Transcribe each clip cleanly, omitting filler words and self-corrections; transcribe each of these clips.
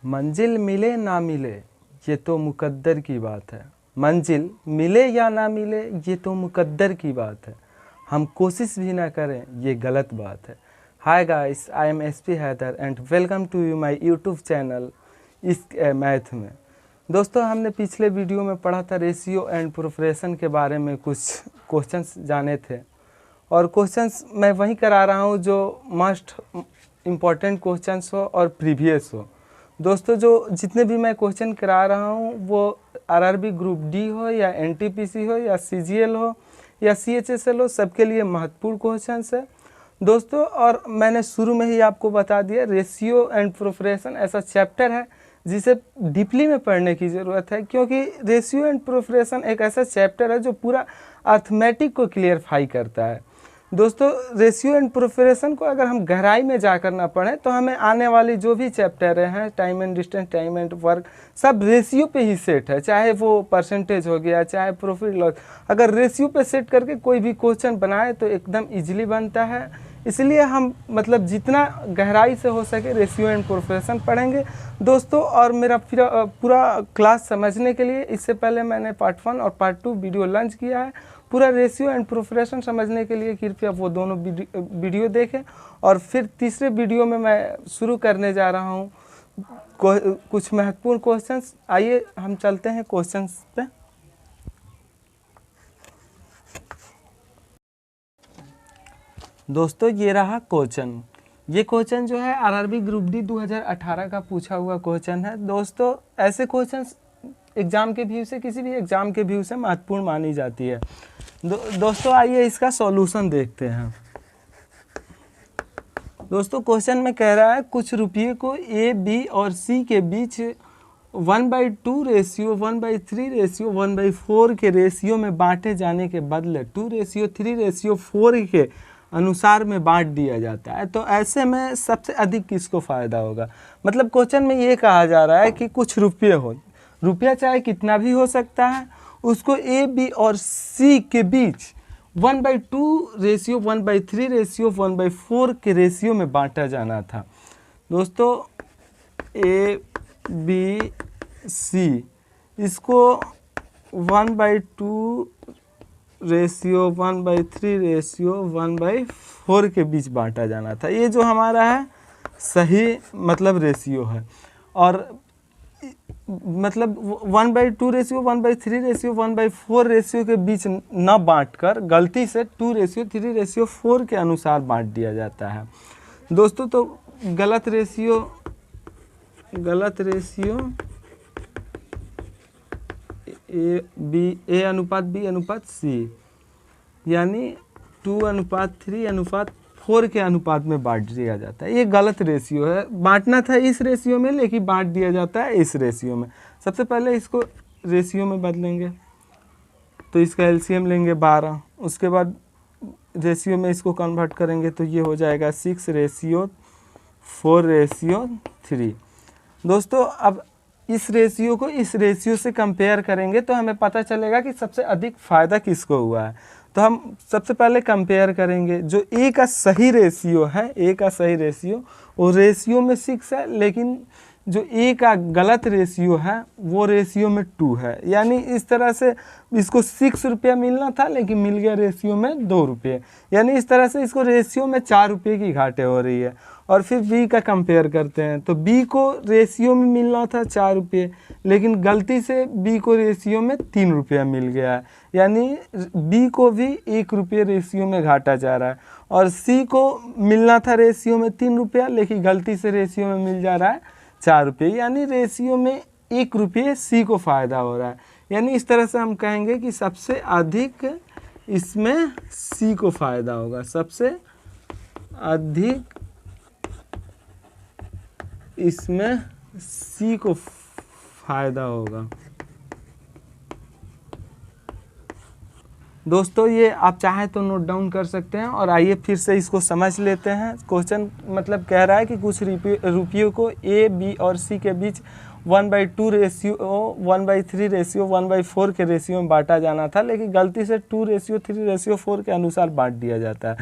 मंजिल मिले ना मिले ये तो मुकद्दर की बात है। मंजिल मिले या ना मिले ये तो मुकद्दर की बात है। हम कोशिश भी ना करें ये गलत बात है। Hi guys, I am SP Haider and welcome to you my YouTube channel इस मैथ में। दोस्तों, हमने पिछले वीडियो में पढ़ा था रेशियो एंड प्रोपोर्शन के बारे में, कुछ क्वेश्चंस जाने थे और क्वेश्चंस मैं वही करा रहा हूँ जो मस्ट इम्पॉर्टेंट क्वेश्चंस हो और प्रीवियस हो। दोस्तों, जो जितने भी मैं क्वेश्चन करा रहा हूँ वो आरआरबी ग्रुप डी हो या एनटीपीसी हो या सीजीएल हो या सीएचएसएल हो, सबके लिए महत्वपूर्ण क्वेश्चंस है दोस्तों। और मैंने शुरू में ही आपको बता दिया, रेशियो एंड प्रोपोर्शन ऐसा चैप्टर है जिसे डीपली में पढ़ने की ज़रूरत है, क्योंकि रेशियो एंड प्रोपोर्शन एक ऐसा चैप्टर है जो पूरा अर्थमेटिक को क्लियरफाई करता है। दोस्तों, रेशियो एंड प्रोपोर्शन को अगर हम गहराई में जाकर ना पढ़ें तो हमें आने वाली जो भी चैप्टर हैं, time and distance, time and work, सब रेशियो पे ही सेट है। चाहे वो परसेंटेज हो गया, चाहे प्रॉफिट लॉस, अगर रेशियो पे सेट करके कोई भी क्वेश्चन बनाए तो एकदम इजीली बनता है। इसलिए हम जितना गहराई से हो सके रेशियो एंड प्रोपोर्शन पढ़ेंगे दोस्तों। और मेरा फिर पूरा क्लास समझने के लिए इससे पहले मैंने पार्ट 1 और पार्ट 2 वीडियो लॉन्च किया है। पूरा रेशियो एंड प्रोपोर्शन समझने के लिए कृपया वो दोनों वीडियो देखें। और फिर तीसरे वीडियो में मैं शुरू करने जा रहा हूँ कुछ महत्वपूर्ण क्वेश्चंस। आइए हम चलते हैं क्वेश्चंस पे। दोस्तों, ये रहा क्वेश्चन। ये क्वेश्चन जो है आरआरबी ग्रुप डी 2018 का पूछा हुआ क्वेश्चन है। दोस्तों, ऐसे क्वेश्चंस एग्जाम के व्यू से, किसी भी एग्जाम के व्यू से महत्वपूर्ण मानी जाती है। दोस्तों, आइए इसका सॉल्यूशन देखते हैं। दोस्तों, क्वेश्चन में कह रहा है कुछ रुपये को ए, बी और सी के बीच 1/2 रेशियो, 1/3 रेशियो, 1/4 के रेशियो में बांटे जाने के बदले 2:3:4 के अनुसार में बांट दिया जाता है, तो ऐसे में सबसे अधिक किसको फ़ायदा होगा। क्वेश्चन में ये कहा जा रहा है कि कुछ रुपये हो, रुपया चाहे कितना भी हो सकता है, उसको ए, बी और सी के बीच 1/2 रेशियो, 1/3 रेशियो, 1/4 के रेशियो में बांटा जाना था। दोस्तों, ए, बी, सी, इसको 1/2 रेशियो, 1/3 रेशियो, 1/4 के बीच बांटा जाना था। ये जो हमारा है सही रेशियो है। और 1/2 रेशियो, 1/3 रेशियो, 1/4 रेशियो के बीच न बांटकर गलती से 2:3:4 के अनुसार बांट दिया जाता है। दोस्तों, तो गलत रेशियो ए अनुपात बी अनुपात सी, यानी 2:3:4 के अनुपात में बांट दिया जाता है। ये गलत रेशियो है। बांटना था इस रेशियो में, लेकिन बांट दिया जाता है इस रेशियो में। सबसे पहले इसको रेशियो में बदलेंगे तो इसका एलसीएम लेंगे 12, उसके बाद रेशियो में इसको कन्वर्ट करेंगे तो ये हो जाएगा 6:4:3। दोस्तों, अब इस रेशियो को इस रेशियो से कंपेयर करेंगे तो हमें पता चलेगा कि सबसे अधिक फ़ायदा किसको हुआ है। तो हम सबसे पहले कंपेयर करेंगे जो ए का सही रेशियो है, ए का सही रेशियो वो रेशियो में 6 है, लेकिन जो ए का गलत रेशियो है वो रेशियो में 2 है। यानी इस तरह से इसको 6 रुपया मिलना था लेकिन मिल गया रेशियो में 2 रुपये, यानी इस तरह से इसको रेशियो में 4 रुपये की घाटे हो रही है। और फिर बी का कंपेयर करते हैं तो बी को रेशियो में मिलना था 4 रुपये, लेकिन गलती से बी को रेशियो में 3 रुपया मिल गया है, यानी बी को भी 1 रुपये रेशियो में घाटा जा रहा है। और सी को मिलना था रेशियो में 3 रुपया, लेकिन गलती से रेशियो में मिल जा रहा है 4 रुपये, यानी रेशियो में 1 रुपये सी को फ़ायदा हो रहा है। यानी इस तरह से हम कहेंगे कि सबसे अधिक इसमें सी को फ़ायदा होगा, सबसे अधिक इसमें सी को फायदा होगा। दोस्तों, ये आप चाहे तो नोट डाउन कर सकते हैं। और आइए फिर से इसको समझ लेते हैं। क्वेश्चन कह रहा है कि कुछ रुपयों को ए, बी और सी के बीच 1/2 रेशियो, 1/3 रेशियो, 1/4 के रेशियो में बांटा जाना था, लेकिन गलती से 2:3:4 के अनुसार बांट दिया जाता है।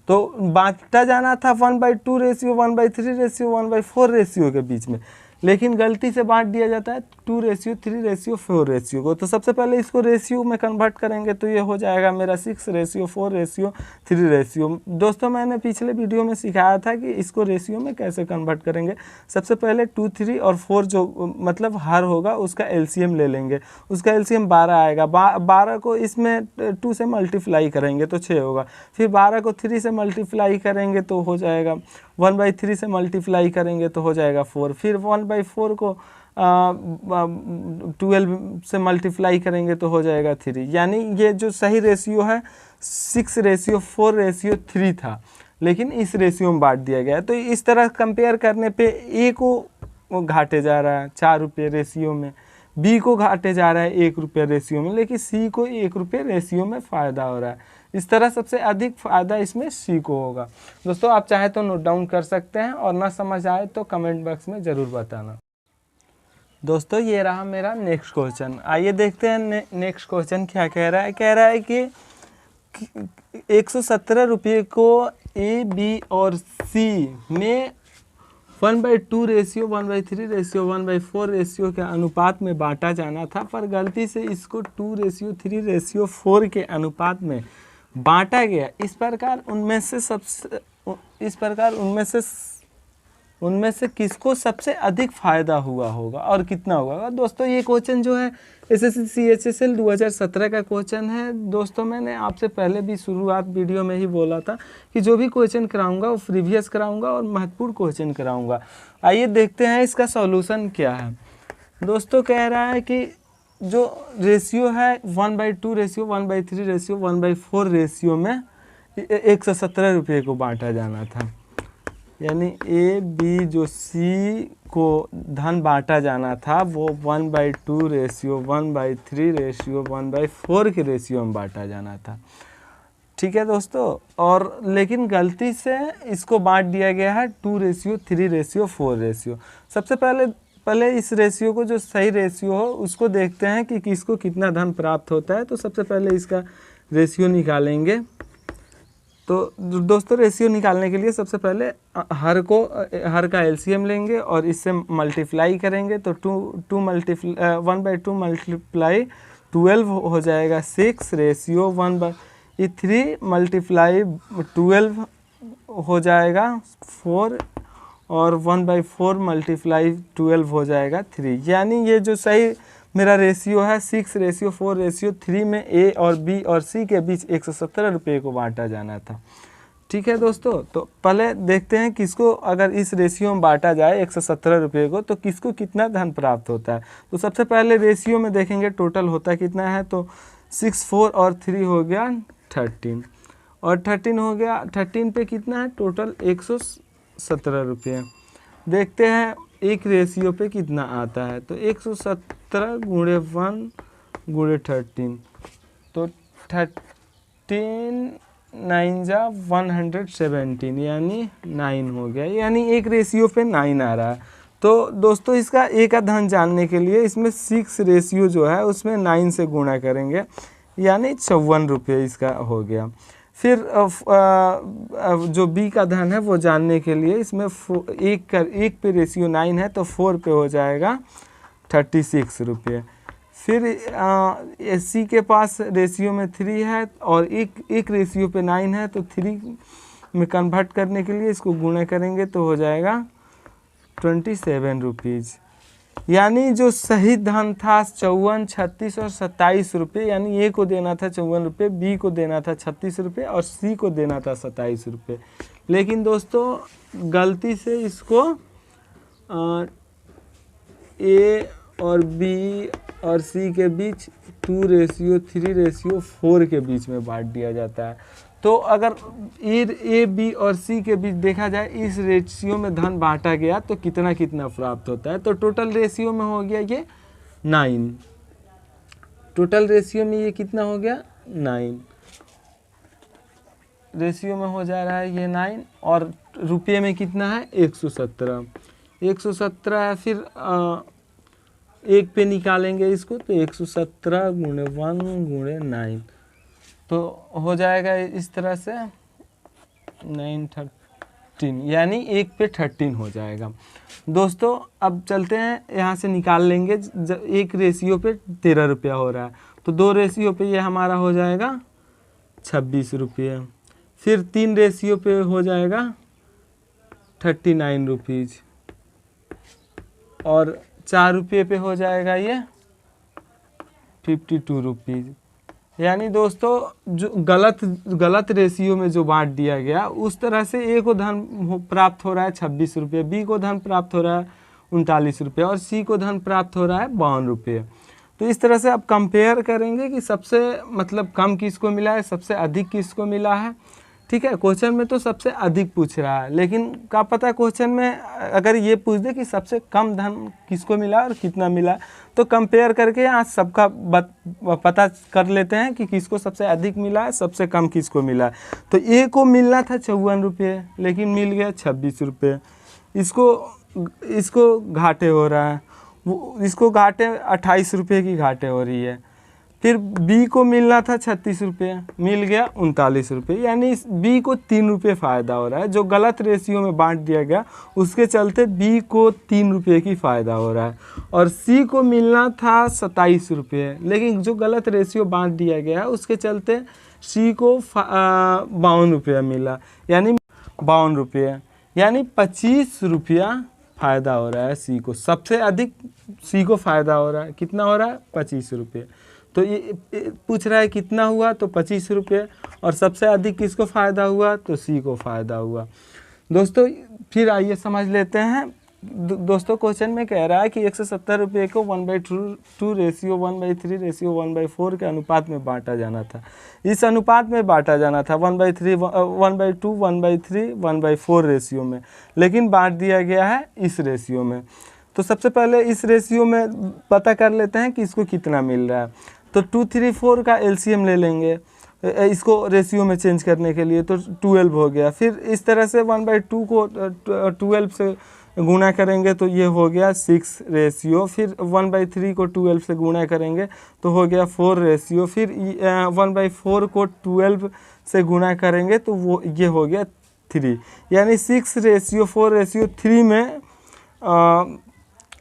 तो बांटा जाना था 1/2 रेशियो, 1/3 रेशियो, 1/4 रेशियो के बीच में, लेकिन गलती से बांट दिया जाता है 2:3:4 को। तो सबसे पहले इसको रेशियो में कन्वर्ट करेंगे तो ये हो जाएगा मेरा 6:4:3। दोस्तों मैंने पिछले वीडियो में सिखाया था कि इसको रेशियो में कैसे कन्वर्ट करेंगे। सबसे पहले 2, 3 और 4 जो मतलब हर होगा उसका एलसीएम ले लेंगे, उसका एलसीएम 12 आएगा। 12 को इसमें 2 से मल्टीप्लाई करेंगे तो 6 होगा, फिर 12 को 3 से मल्टीप्लाई करेंगे तो हो जाएगा 1/3 से मल्टीप्लाई करेंगे तो हो जाएगा 4, फिर 1/4 को 12 से मल्टीप्लाई करेंगे तो हो जाएगा 3। यानी ये जो सही रेशियो है 6:4:3 था, लेकिन इस रेशियो में बांट दिया गया। तो इस तरह कंपेयर करने पे ए को घाटे जा रहा है 4 रुपये रेशियो में, बी को घाटे जा रहा है 1 रुपये रेशियो में, लेकिन सी को 1 रुपये रेशियो में फ़ायदा हो रहा है। इस तरह सबसे अधिक फ़ायदा इसमें सी को होगा। दोस्तों आप चाहे तो नोट डाउन कर सकते हैं और ना समझ आए तो कमेंट बॉक्स में ज़रूर बताना। दोस्तों ये रहा मेरा नेक्स्ट क्वेश्चन। आइए देखते हैं नेक्स्ट क्वेश्चन क्या कह रहा है। कह रहा है कि 117 रुपये को ए, बी और सी में 1/2 रेशियो, 1/3 रेशियो, 1/4 रेशियो के अनुपात में बांटा जाना था, पर गलती से इसको 2:3:4 के अनुपात में बांटा गया। इस प्रकार उनमें से किसको सबसे अधिक फायदा हुआ होगा और कितना होगा। दोस्तों ये क्वेश्चन जो है एसएससी CHSL 2017 का क्वेश्चन है। दोस्तों मैंने आपसे पहले भी शुरुआत वीडियो में ही बोला था कि जो भी क्वेश्चन कराऊंगा वो प्रीवियस कराऊंगा और महत्वपूर्ण क्वेश्चन कराऊंगा। आइए देखते हैं इसका सॉल्यूशन क्या है। दोस्तों कह रहा है कि जो रेशियो है 1/2 रेशियो, 1/3 रेशियो, 1/4 रेशियो में 117 रुपये को बांटा जाना था। यानी ए, बी जो सी को धन बांटा जाना था वो 1/2 रेशियो, 1/3 रेशियो, 1/4 के रेशियो में बांटा जाना था। ठीक है दोस्तों, और लेकिन गलती से इसको बांट दिया गया है 2:3:4 रेशियो। सबसे पहले इस रेशियो को जो सही रेशियो हो उसको देखते हैं कि किसको कितना धन प्राप्त होता है। तो सबसे पहले इसका रेशियो निकालेंगे। तो दोस्तों रेशियो निकालने के लिए सबसे पहले हर का एलसीएम लेंगे और इससे मल्टीप्लाई करेंगे तो 1/2 मल्टीप्लाई 12 हो जाएगा 6 रेशियो 1/3 मल्टीप्लाई 12 हो जाएगा 4 और 1/4 मल्टीप्लाई 12 हो जाएगा 3। यानी ये जो सही मेरा रेशियो है 6:4:3 में ए और बी और सी के बीच 117 रुपये को बांटा जाना था। ठीक है दोस्तों, तो पहले देखते हैं किसको अगर इस रेशियो में बांटा जाए 117 रुपये को तो किसको कितना धन प्राप्त होता है। तो सबसे पहले रेशियो में देखेंगे टोटल होता कितना है। तो 6, 4 और 3 हो गया 13 और 13 हो गया। 13 पे कितना है टोटल 117 रुपये। देखते हैं एक रेशियो पे कितना आता है। तो 117 गुणे 1 गुणे 13 तो 13 9 जा 117 यानी 9 हो गया। यानी एक रेशियो पे 9 आ रहा है। तो दोस्तों इसका ए का धन जानने के लिए इसमें 6 रेशियो जो है उसमें 9 से गुणा करेंगे यानी 54 रुपये इसका हो गया। फिर जो बी का धन है वो जानने के लिए इसमें एक पे रेशियो 9 है तो 4 पे हो जाएगा 36 रुपये। फिर सी के पास रेशियो में 3 है और एक रेशियो पे 9 है तो 3 में कन्वर्ट करने के लिए इसको गुणा करेंगे तो हो जाएगा 27 रुपीज़। यानी जो सही धन था 54, 36 और 27 रुपये। यानी ए को देना था 54 रुपये, बी को देना था 36 रुपये और सी को देना था 27 रुपये। लेकिन दोस्तों गलती से इसको ए और बी और सी के बीच 2:3:4 के बीच में बांट दिया जाता है। तो अगर ए, बी और सी के बीच देखा जाए इस रेशियो में धन बांटा गया तो कितना कितना प्राप्त होता है। तो टोटल रेशियो में हो गया ये 9। टोटल रेशियो में ये कितना हो गया 9 रेशियो में हो जा रहा है ये 9 और रुपये में कितना है 117 है। फिर एक पे निकालेंगे इसको तो 117 गुणे 1 गुणे 9 तो हो जाएगा इस तरह से 9 13 यानी 1 पे 13 हो जाएगा। दोस्तों अब चलते हैं, यहाँ से निकाल लेंगे। एक रेशियो पे 13 रुपया हो रहा है, तो 2 रेशियो पे ये हमारा हो जाएगा 26 रुपये, फिर 3 रेशियो पे हो जाएगा 39 रुपीज़, और 4 रुपये पे हो जाएगा ये 52 रुपीज़। यानी दोस्तों जो गलत रेशियो में जो बांट दिया गया, उस तरह से ए को धन प्राप्त हो रहा है 26 रुपये, बी को धन प्राप्त हो रहा है 39 रुपये, और सी को धन प्राप्त हो रहा है 52 रुपये। तो इस तरह से आप कंपेयर करेंगे कि सबसे मतलब कम किसको मिला है, सबसे अधिक किसको मिला है। ठीक है, क्वेश्चन में तो सबसे अधिक पूछ रहा है, लेकिन क्या पता क्वेश्चन में अगर ये पूछ दे कि सबसे कम धन किसको मिला और कितना मिला, तो कंपेयर करके यहाँ सबका पता कर लेते हैं कि किसको सबसे अधिक मिला है, सबसे कम किसको मिला है। तो ए को मिलना था 54 रुपये, लेकिन मिल गया 26 रुपये। इसको घाटे हो रहा है, इसको घाटे 28 रुपये की घाटे हो रही है। फिर बी को मिलना था 36 रुपये, मिल गया 39 रुपये, यानी बी को 3 रुपये फ़ायदा हो रहा है। जो गलत रेशियो में बांट दिया गया उसके चलते बी को 3 रुपये की फ़ायदा हो रहा है। और सी को मिलना था 27 रुपये, लेकिन जो गलत रेशियो बांट दिया गया है उसके चलते सी को 52 रुपया मिला, यानी 52 रुपये, यानी 25 रुपया फ़ायदा हो रहा है सी को। सबसे अधिक सी को फ़ायदा हो रहा है, कितना हो रहा है 25 रुपये। तो ये पूछ रहा है कितना हुआ, तो 25 रुपये, और सबसे अधिक किसको फ़ायदा हुआ, तो सी को फ़ायदा हुआ। दोस्तों फिर आइए समझ लेते हैं। दोस्तों क्वेश्चन में कह रहा है कि 170 रुपये को 1/2 रेशियो 1/3 रेशियो 1/4 के अनुपात में बांटा जाना था। इस अनुपात में बांटा जाना था 1/3 1/2 1/3 1/4 रेशियो में, लेकिन बांट दिया गया है इस रेशियो में। तो सबसे पहले इस रेशियो में पता कर लेते हैं कि इसको कितना मिल रहा है। तो 2 3 4 का एलसीएम ले लेंगे इसको रेशियो में चेंज करने के लिए, तो 12 हो गया। फिर इस तरह से 1/2 को 12 से गुणा करेंगे तो ये हो गया 6 रेशियो। फिर 1/3 को 12 से गुणा करेंगे तो हो गया 4 रेशियो। फिर 1/4 को 12 से गुणा करेंगे तो वो ये हो गया 3, यानी 6:4:3 में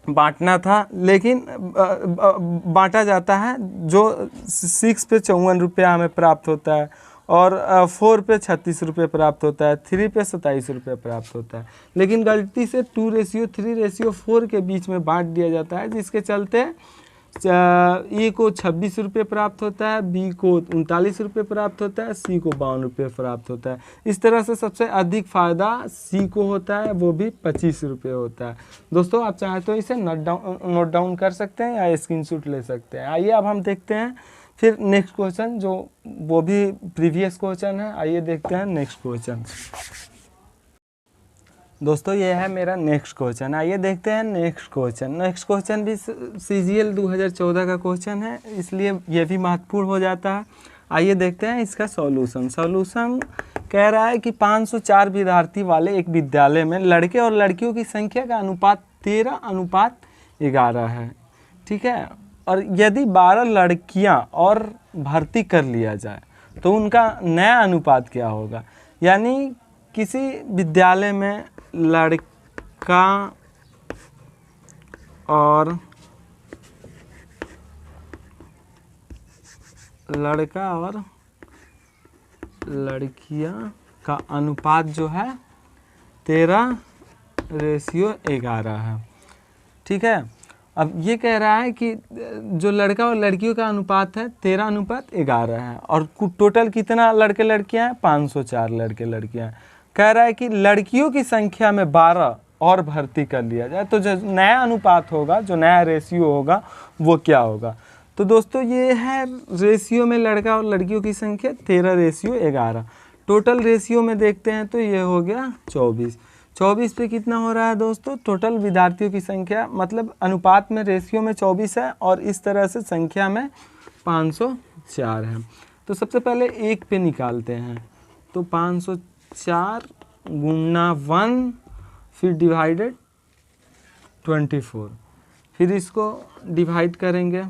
बांटना था, लेकिन बांटा जाता है। जो 6 पे 54 रुपया हमें प्राप्त होता है, और 4 पे 36 रुपये प्राप्त होता है, 3 पे 27 रुपये प्राप्त होता है, लेकिन गलती से 2:3:4 के बीच में बांट दिया जाता है, जिसके चलते ए को 26 रुपये प्राप्त होता है, बी को 39 रुपये प्राप्त होता है, सी को 52 रुपये प्राप्त होता है। इस तरह से सबसे अधिक फ़ायदा सी को होता है, वो भी 25 रुपये होता है। दोस्तों आप चाहें तो इसे नोट डाउन कर सकते हैं या स्क्रीनशॉट ले सकते हैं। आइए अब हम देखते हैं फिर नेक्स्ट क्वेश्चन, जो वो भी प्रीवियस क्वेश्चन है। आइए देखते हैं नेक्स्ट क्वेश्चन। दोस्तों ये है मेरा नेक्स्ट क्वेश्चन। आइए देखते हैं नेक्स्ट क्वेश्चन। नेक्स्ट क्वेश्चन भी CGL 2014 का क्वेश्चन है, इसलिए ये भी महत्वपूर्ण हो जाता है। आइए देखते हैं इसका सॉल्यूशन। सॉल्यूशन कह रहा है कि 504 विद्यार्थी वाले एक विद्यालय में लड़के और लड़कियों की संख्या का अनुपात 13:11 है। ठीक है, और यदि 12 लड़कियां और भर्ती कर लिया जाए तो उनका नया अनुपात क्या होगा। यानी किसी विद्यालय में लड़का और लड़कियां का अनुपात जो है 13:11 है। ठीक है, अब ये कह रहा है कि जो लड़का और लड़कियों का अनुपात है 13:11 है, और टोटल कितना लड़के लड़कियां हैं, 504 लड़के लड़कियां हैं। कह रहा है कि लड़कियों की संख्या में 12 और भर्ती कर लिया जाए तो जो नया अनुपात होगा, जो नया रेशियो होगा, वो क्या होगा। तो दोस्तों ये है रेशियो में लड़का और लड़कियों की संख्या 13:11। टोटल रेशियो में देखते हैं तो ये हो गया 24। 24 पे कितना हो रहा है दोस्तों, टोटल विद्यार्थियों की संख्या, मतलब अनुपात में रेशियो में 24 है और इस तरह से संख्या में 504 है। तो सबसे पहले 1 पे निकालते हैं, तो 504 गुना 1 फिर डिवाइडेड 24, फिर इसको डिवाइड करेंगे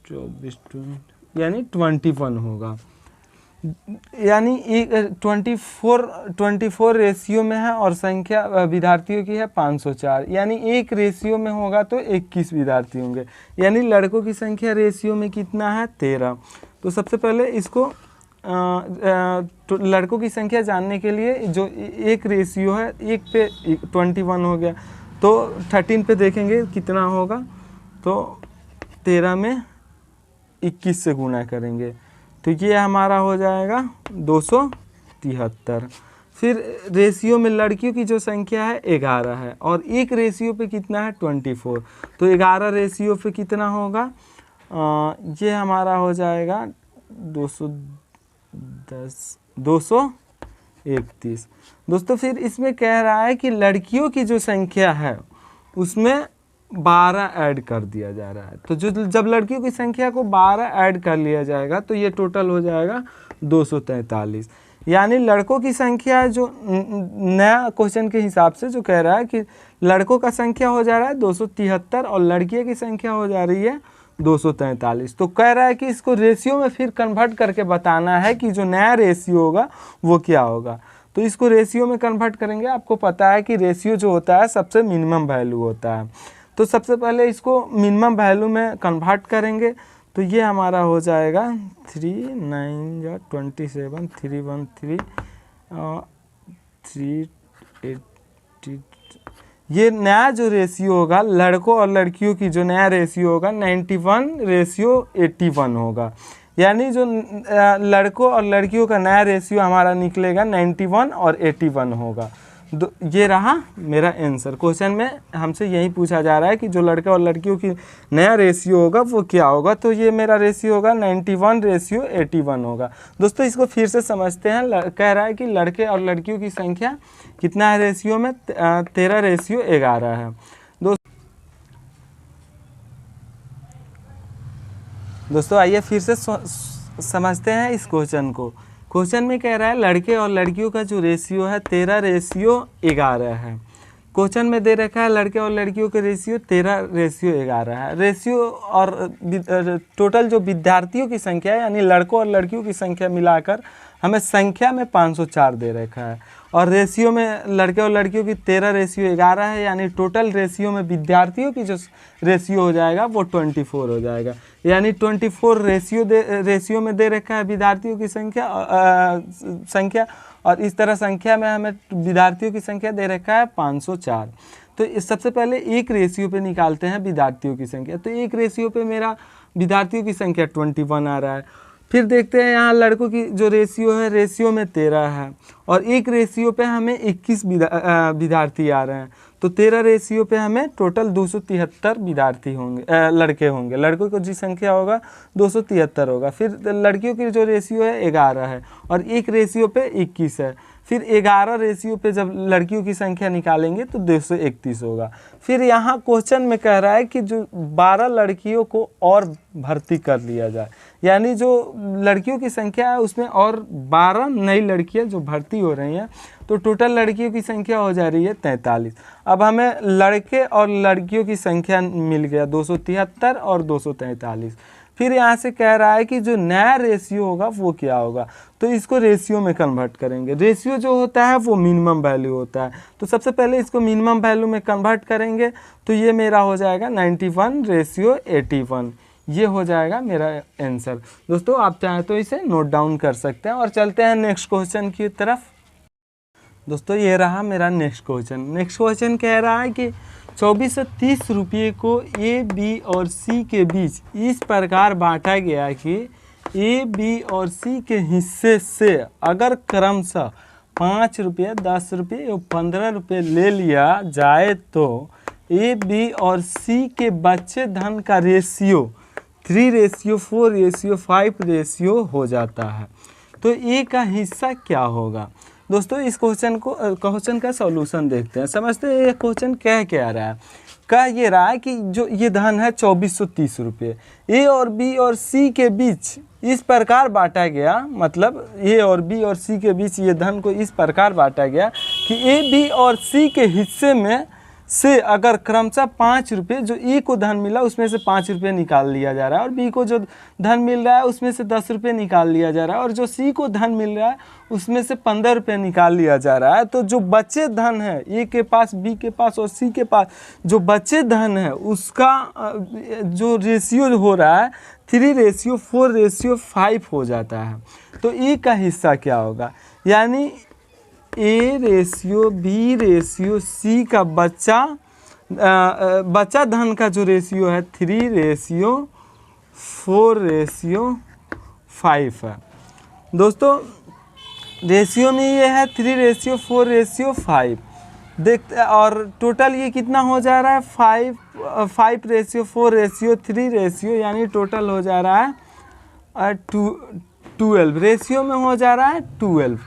24 यानी 21 होगा। यानी 24 रेशियो में है और संख्या विद्यार्थियों की है 504, यानी एक रेशियो में होगा तो 21 विद्यार्थी होंगे, यानी लड़कों की संख्या रेशियो में कितना है 13। तो सबसे पहले इसको तो लड़कों की संख्या जानने के लिए जो एक रेशियो है 1 पे 21 हो गया, तो 13 पे देखेंगे कितना होगा, तो 13 में 21 से गुणा करेंगे तो ये हमारा हो जाएगा 273। फिर रेशियो में लड़कियों की जो संख्या है 11 है और एक रेशियो पे कितना है 24, तो 11 रेशियो पे कितना होगा, ये हमारा हो जाएगा 231। दोस्तों फिर इसमें कह रहा है कि लड़कियों की जो संख्या है उसमें 12 ऐड कर दिया जा रहा है, तो जो जब लड़कियों की संख्या को 12 ऐड कर लिया जाएगा तो ये टोटल हो जाएगा 243। यानी लड़कों की संख्या जो नया क्वेश्चन के हिसाब से जो कह रहा है कि लड़कों का संख्या हो जा रहा है 273 और लड़कियों की संख्या हो जा रही है 243। तो कह रहा है कि इसको रेशियो में फिर कन्वर्ट करके बताना है कि जो नया रेशियो होगा वो क्या होगा। तो इसको रेशियो में कन्वर्ट करेंगे, आपको पता है कि रेशियो जो होता है सबसे मिनिमम वैल्यू होता है, तो सबसे पहले इसको मिनिमम वैल्यू में कन्वर्ट करेंगे तो ये हमारा हो जाएगा 3 9 27 313 380। ये नया जो रेशियो होगा लड़कों और लड़कियों की जो नया रेशियो होगा 91:81 होगा, यानी जो लड़कों और लड़कियों का नया रेशियो हमारा निकलेगा 91 और 81 होगा। ये रहा मेरा आंसर। क्वेश्चन में हमसे यही पूछा जा रहा है कि जो लड़के और लड़कियों की नया रेशियो होगा वो क्या होगा, तो ये मेरा रेशियो होगा 91:81 होगा। दोस्तों इसको फिर से समझते हैं। कह रहा है कि लड़के और लड़कियों की संख्या कितना है रेशियो में, 13:11 है। दोस्तों आइए फिर से समझते हैं इस क्वेश्चन को। क्वेश्चन में कह रहा है लड़के और लड़कियों का जो रेशियो है 13:11 है। क्वेश्चन में दे रखा है लड़के और लड़कियों के रेशियो 13:11 है। रेशियो और टोटल जो विद्यार्थियों की संख्या है यानी लड़कों और लड़कियों की संख्या मिलाकर हमें संख्या में 504 दे रखा है और रेशियो में लड़के और लड़कियों की 13:11 है, यानी टोटल रेशियो में विद्यार्थियों की जो रेशियो हो जाएगा वो 24 हो जाएगा, यानी 24 रेशियो में दे रखा है विद्यार्थियों की संख्या और इस तरह संख्या में हमें विद्यार्थियों की संख्या दे रखा है 504। तो इस सबसे पहले एक रेशियो पे निकालते हैं विद्यार्थियों की संख्या। तो एक रेशियो पे मेरा विद्यार्थियों की संख्या 21 आ रहा है। फिर देखते हैं यहाँ लड़कों की जो रेशियो है रेशियो में 13 है और एक रेशियो पे हमें 21 विद्यार्थी आ रहे हैं, तो 13 रेशियो पे हमें टोटल 273 विद्यार्थी होंगे, लड़के होंगे। लड़कों की जो संख्या होगा 273 होगा। फिर लड़कियों की जो रेशियो है 11 है और एक रेशियो पे 21 है। फिर 11 रेशियो पे जब लड़कियों की संख्या निकालेंगे तो 231 होगा। फिर यहाँ क्वेश्चन में कह रहा है कि जो 12 लड़कियों को और भर्ती कर लिया जाए, यानी जो लड़कियों की संख्या है उसमें और 12 नई लड़कियाँ जो भर्ती हो रही हैं, तो टोटल लड़कियों की संख्या हो जा रही है 43। अब हमें लड़के और लड़कियों की संख्या मिल गया 273 और 243। फिर यहाँ से कह रहा है कि जो नया रेशियो होगा वो क्या होगा, तो इसको रेशियो में कन्वर्ट करेंगे। रेशियो जो होता है वो मिनिमम वैल्यू होता है, तो सबसे पहले इसको मिनिमम वैल्यू में कन्वर्ट करेंगे तो ये मेरा हो जाएगा 91:81। ये हो जाएगा मेरा आंसर। दोस्तों आप चाहें तो इसे नोट डाउन कर सकते हैं और चलते हैं नेक्स्ट क्वेश्चन की तरफ। दोस्तों ये रहा मेरा नेक्स्ट क्वेश्चन। नेक्स्ट क्वेश्चन कह रहा है कि 2430 रुपये को ए, बी और सी के बीच इस प्रकार बांटा गया कि ए, बी और सी के हिस्से से अगर क्रमशः 5 रुपये, 10 रुपये और 15 रुपये ले लिया जाए तो ए, बी और सी के बचे धन का रेशियो 3:4:5 हो जाता है। तो ए का हिस्सा क्या होगा। दोस्तों इस क्वेश्चन का सॉल्यूशन देखते हैं, समझते हैं ये क्वेश्चन क्या रहा है। कह ये रहा है कि जो ये धन है 2430 रुपये ए और बी और सी के बीच इस प्रकार बांटा गया, मतलब ए और बी और सी के बीच ये धन को इस प्रकार बांटा गया कि ए, बी और सी के हिस्से में से अगर क्रमशः 5 रुपये जो ए को धन मिला उसमें से 5 रुपये निकाल लिया जा रहा है और बी को जो धन मिल रहा है उसमें से 10 रुपये निकाल लिया जा रहा है और जो सी को धन मिल रहा है उसमें से 15 रुपये निकाल लिया जा रहा है, तो जो बचे धन है ए के पास, बी के पास और सी के पास जो बचे धन है उसका जो रेशियो हो रहा है 3:4:5 हो जाता है। तो ए का हिस्सा क्या होगा, यानी A:B:C का बचा धन का जो रेशियो है 3:4:5 है। दोस्तों रेशियो में ये है 3:4:5 देखते, और टोटल ये कितना हो जा रहा है 5:4:3 रेशियो, यानी टोटल हो जा रहा है 12 रेशियो में हो जा रहा है 12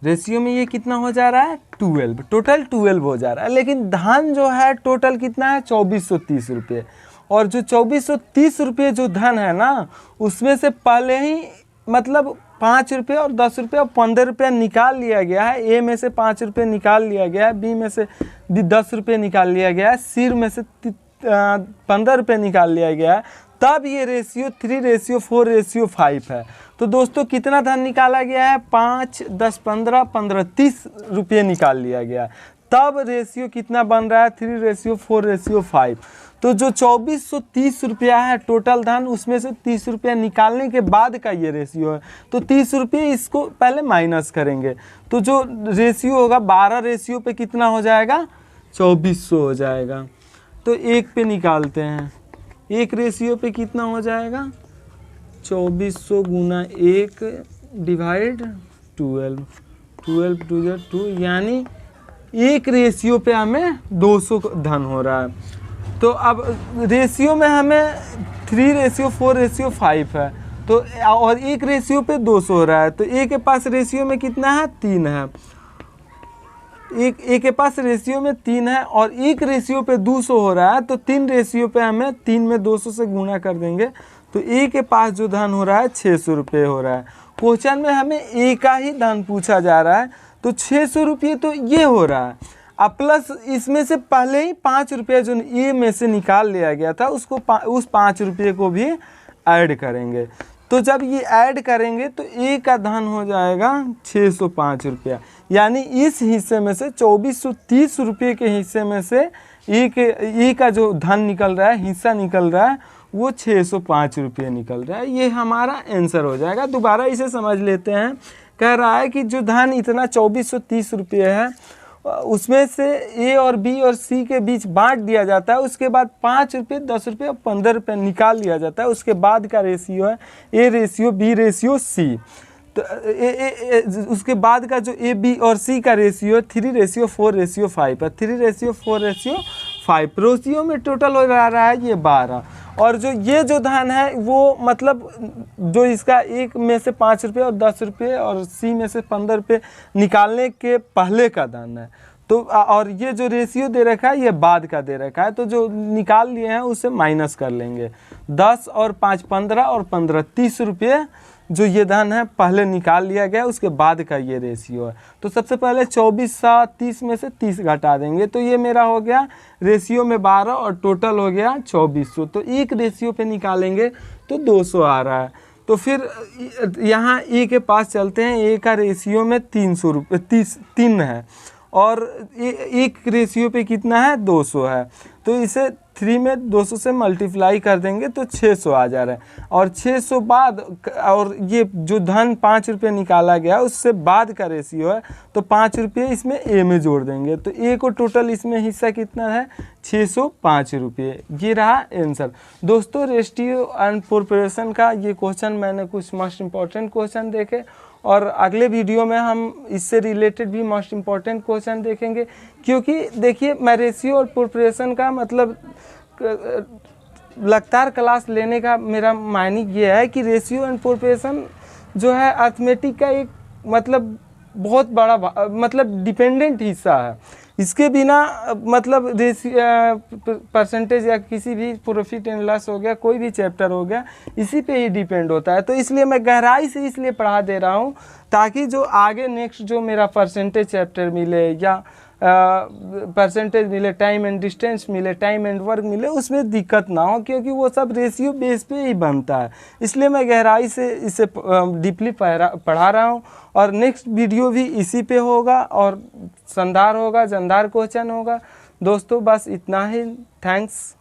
रेशियो में ये कितना हो जा रहा है 12, टोटल 12 हो जा रहा है। लेकिन धन जो है टोटल कितना है 2430 रुपये, और जो 2430 रुपये जो धन है ना उसमें से पहले ही मतलब 5 रुपये और 10 रुपये और 15 रुपये निकाल लिया गया है। ए में से 5 रुपये निकाल लिया गया है, बी में से 10 रुपये निकाल लिया गया है, सी में से 15 रुपये निकाल लिया गया है, तब ये रेशियो 3:4:5 है। तो दोस्तों कितना धन निकाला गया है 5, 10, 15, 15, 30 रुपये निकाल लिया गया, तब रेशियो कितना बन रहा है 3:4:5। तो जो 2430 रुपया है टोटल धन, उसमें से 30 रुपया निकालने के बाद का ये रेशियो है। तो 30 रुपये इसको पहले माइनस करेंगे, तो जो रेशियो होगा 12 रेशियो पे कितना हो जाएगा 2400 हो जाएगा। तो 1 पे निकालते हैं, 1 रेशियो पे कितना हो जाएगा 2400 गुना 1 डिवाइड 12, 12 2 2, यानी 1 रेशियो पे हमें 200 धन हो रहा है। तो अब रेशियो में हमें 3:4:5 है, तो और 1 रेशियो पे 200 हो रहा है, तो ए के पास रेशियो में कितना है 3 है, ए के पास रेशियो में 3 है और 1 रेशियो पे 200 हो रहा है, तो 3 रेशियो पे हमें 3 में 200 से गुणा कर देंगे, तो ए के पास जो धन हो रहा है 600 रुपये हो रहा है। क्वेश्चन में हमें ए का ही धन पूछा जा रहा है, तो 600 रुपये तो ये हो रहा है, अब प्लस इसमें से पहले ही 5 रुपये जो ए में से निकाल लिया गया था उसको उस 5 रुपये को भी ऐड करेंगे। तो जब ये ऐड करेंगे तो ए का धन हो जाएगा 605 रुपया, यानी इस हिस्से में से 2430 रुपये के हिस्से में से ए का जो धन निकल रहा है, हिस्सा निकल रहा है, वो 605 रुपये निकल रहा है। ये हमारा आंसर हो जाएगा। दोबारा इसे समझ लेते हैं। कह रहा है कि जो धन इतना 2430 रुपये है उसमें से ए और बी और सी के बीच बांट दिया जाता है, उसके बाद 5 रुपये, 10 रुपये और 15 रुपये निकाल लिया जाता है। उसके बाद का रेशियो है A ratio B ratio C. तो उसके बाद का जो ए बी और सी का रेशियो है 3:4:5 है, 3:4:5। रेशियो में टोटल हो रहा है ये 12, और ये जो धन है वो मतलब जो इसका एक में से 5 रुपये और 10 रुपये और सी में से 15 रुपये निकालने के पहले का धन है। तो और ये जो रेशियो दे रखा है ये बाद का दे रखा है, तो जो निकाल लिए हैं उसे माइनस कर लेंगे। 10 और 5 15 और 15 30 रुपये जो ये धन है पहले निकाल लिया गया, उसके बाद का ये रेशियो है। तो सबसे पहले 2430 में से 30 घटा देंगे, तो ये मेरा हो गया रेशियो में 12 और टोटल हो गया 2400। तो एक रेशियो पे निकालेंगे तो 200 आ रहा है। तो फिर यहाँ ए के पास चलते हैं। ए का रेशियो में 3 है और एक रेशियो पे कितना है 200 है, तो इसे 3 में 200 से मल्टीप्लाई कर देंगे तो 600 आ जा रहा है। और 600 बाद और ये जो धन 5 रुपये निकाला गया उससे बाद का रेशियो है, तो 5 रुपये इसमें ए में जोड़ देंगे, तो ए को टोटल इसमें हिस्सा कितना है 605 रुपये। ये रहा आंसर। दोस्तों रेशियो एंड प्रोपोर्शन का ये क्वेश्चन मैंने कुछ मोस्ट इम्पॉर्टेंट क्वेश्चन देखे, और अगले वीडियो में हम इससे रिलेटेड भी मोस्ट इम्पॉर्टेंट क्वेश्चन देखेंगे। क्योंकि देखिए मैं रेशियो और प्रोपोर्शन का मतलब लगातार क्लास लेने का मेरा मायने ये है कि रेशियो एंड प्रोपोर्शन जो है अर्थमेटिक का एक मतलब बहुत बड़ा मतलब डिपेंडेंट हिस्सा है। इसके बिना मतलब परसेंटेज या किसी भी प्रॉफिट एंड लॉस हो गया, कोई भी चैप्टर हो गया, इसी पे ही डिपेंड होता है। तो इसलिए मैं गहराई से इसलिए पढ़ा दे रहा हूँ ताकि जो आगे नेक्स्ट जो मेरा परसेंटेज चैप्टर मिले या परसेंटेज मिले, टाइम एंड डिस्टेंस मिले, टाइम एंड वर्क मिले, उसमें दिक्कत ना हो, क्योंकि वो सब रेशियो बेस पे ही बनता है। इसलिए मैं गहराई से इसे डीपली पढ़ा रहा हूँ और नेक्स्ट वीडियो भी इसी पे होगा और शानदार होगा, जानदार क्वेश्चन होगा। दोस्तों बस इतना ही, थैंक्स।